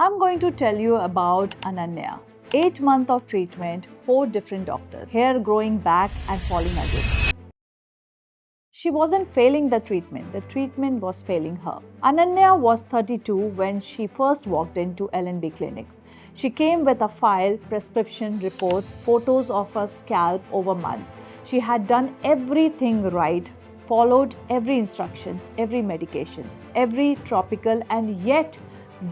I'm going to tell you about Ananya. 8 months of treatment, 4 different doctors, hair growing back and falling again. She wasn't failing the treatment was failing her. Ananya was 32 when she first walked into L&B clinic. She came with a file, prescription reports, photos of her scalp over months. She had done everything right, followed every instructions, every medications, every topical, and yet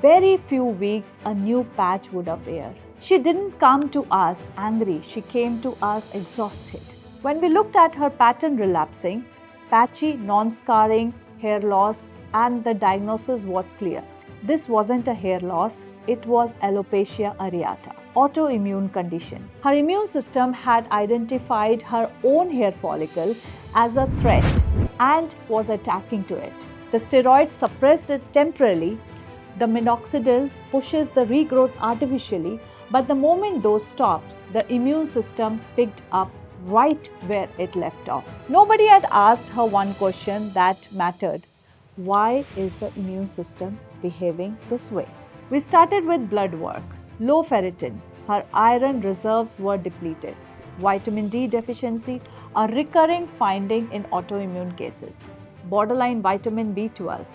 very few weeks a new patch would appear. She didn't come to us angry, she came to us exhausted. When we looked at her pattern relapsing, patchy, non-scarring, hair loss, and the diagnosis was clear. This wasn't a hair loss, it was alopecia areata, autoimmune condition. Her immune system had identified her own hair follicle as a threat and was attacking to it. The steroids suppressed it temporarily. The minoxidil pushes the regrowth artificially, but the moment those stops, the immune system picked up right where it left off. Nobody had asked her one question that mattered. Why is the immune system behaving this way? We started with blood work. Low ferritin, her iron reserves were depleted. Vitamin D deficiency, a recurring finding in autoimmune cases. Borderline vitamin B12.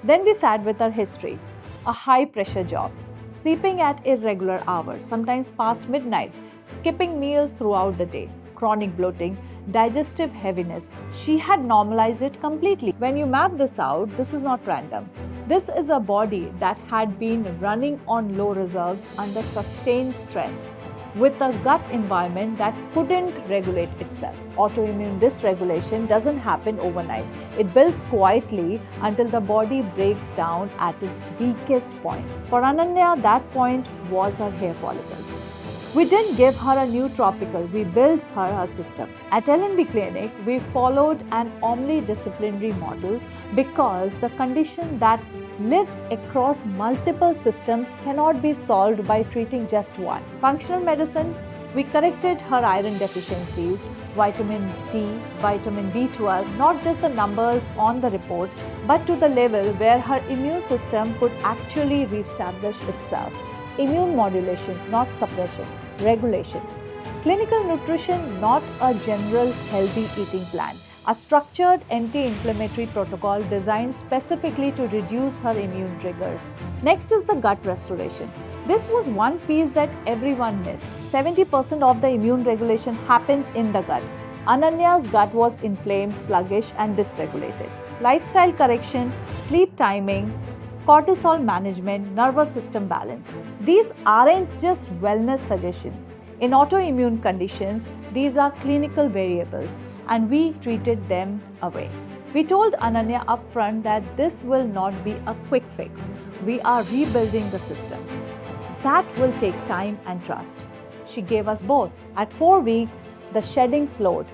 Then we sat with her history. A high pressure job, sleeping at irregular hours, sometimes past midnight, skipping meals throughout the day, chronic bloating, digestive heaviness. She had normalized it completely. When you map this out, this is not random. This is a body that had been running on low reserves under sustained stress, with a gut environment that couldn't regulate itself. Autoimmune dysregulation doesn't happen overnight. It builds quietly until the body breaks down at its weakest point. For Ananya, that point was her hair follicles. We didn't give her a new topical, we built her a system. At L&B Clinic, we followed an omnidisciplinary model because the condition that lives across multiple systems cannot be solved by treating just one. Functional medicine, we corrected her iron deficiencies, vitamin D, vitamin B12, not just the numbers on the report, but to the level where her immune system could actually reestablish itself. Immune modulation, not suppression. Regulation. Clinical nutrition, not a general healthy eating plan. A structured anti-inflammatory protocol designed specifically to reduce her immune triggers. Next is the gut restoration. This was one piece that everyone missed. 70% of the immune regulation happens in the gut. Ananya's gut was inflamed, sluggish, and dysregulated. Lifestyle correction, sleep timing, cortisol management, nervous system balance. These aren't just wellness suggestions. In autoimmune conditions, these are clinical variables, and we treated them away. We told Ananya upfront that this will not be a quick fix. We are rebuilding the system. That will take time and trust. She gave us both. At 4 weeks, the shedding slowed.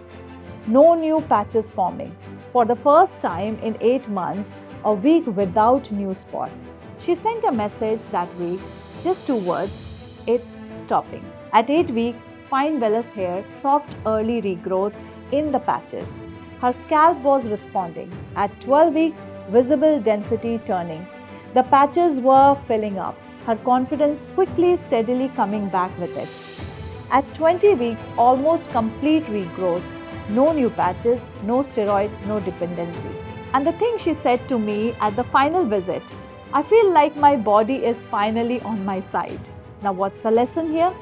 No new patches forming. For the first time in 8 months, a week without new spot. She sent a message that week, just 2 words, it's stopping. At 8 weeks, fine vellus hair, soft early regrowth in the patches. Her scalp was responding. At 12 weeks, visible density turning. The patches were filling up. Her confidence quickly, steadily coming back with it. At 20 weeks, almost complete regrowth. No new patches, no steroid, no dependency. And the thing she said to me at the final visit, I feel like my body is finally on my side. Now what's the lesson here?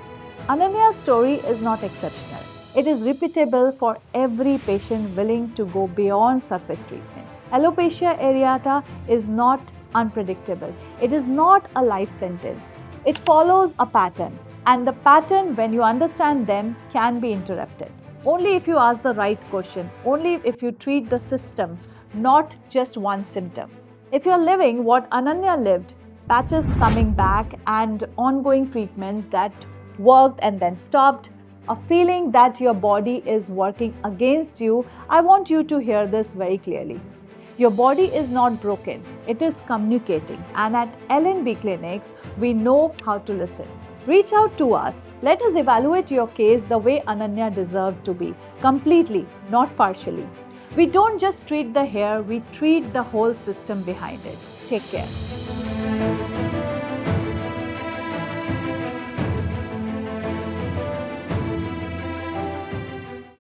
Ananya's story is not exceptional. It is repeatable for every patient willing to go beyond surface treatment. Alopecia areata is not unpredictable. It is not a life sentence. It follows a pattern, and the pattern, when you understand them, can be interrupted. Only if you ask the right question, only if you treat the system, not just one symptom. If you're living what Ananya lived, patches coming back and ongoing treatments that worked and then stopped, a feeling that your body is working against you, I want you to hear this very clearly. Your body is not broken, it is communicating, and at L&B clinics, we know how to listen. Reach out to us. Let us evaluate your case the way Ananya deserved to be, completely, not partially. We don't just treat the hair, we treat the whole system behind it. Take care.